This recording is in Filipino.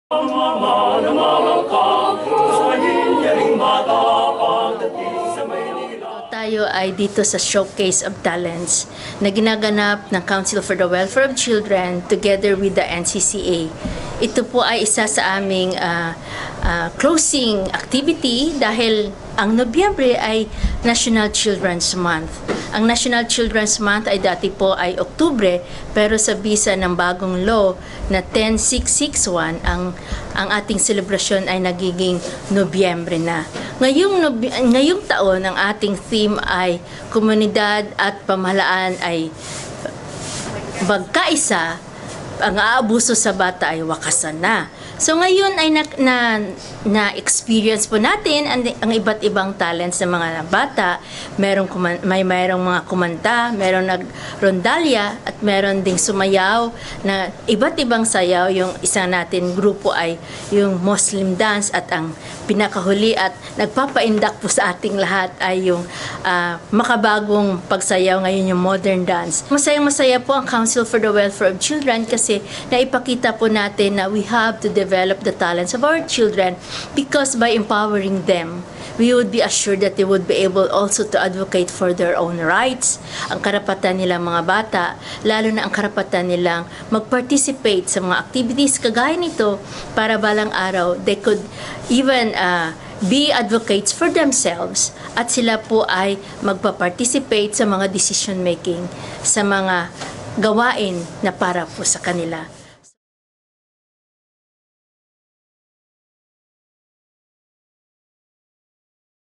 Mahal na mahal ka sa hinyaring bata pagdating sa Maynila. Tayo ay dito sa Showcase of Talents na ginaganap ng Council for the Welfare of Children together with the NCCA. Ito po ay isa sa aming closing activity dahil ang Nobyembre ay National Children's Month. Ang National Children's Month ay dati po ay Oktubre, pero sa bisa ng bagong law na 10661, ang ating selebrasyon ay nagiging Nobyembre na. Ngayong taon, ang ating theme ay komunidad at pamahalaan ay magkaisa, ang aabuso sa bata ay wakasan na. So ngayon ay na-experience po natin ang iba't ibang talents ng mga bata. Mayroong mga kumanta, mayroong nagrondalya, at mayroon ding sumayaw na iba't ibang sayaw. Yung isa natin grupo ay yung Muslim dance, at ang pinakahuli at nagpapaindak po sa ating lahat ay yung makabagong pagsayaw ngayon, yung modern dance. Masayang-masaya po ang Council for the Welfare of Children kasi naipakita po natin na we have to develop the talents of our children, because by empowering them, we would be assured that they would be able also to advocate for their own rights, ang karapatan nilang mga bata, lalo na ang karapatan nilang mag-participate sa mga activities kagaya nito para balang araw they could even be advocates for themselves, at sila po ay magpa-participate sa mga decision making, sa mga gawain na para po sa kanila.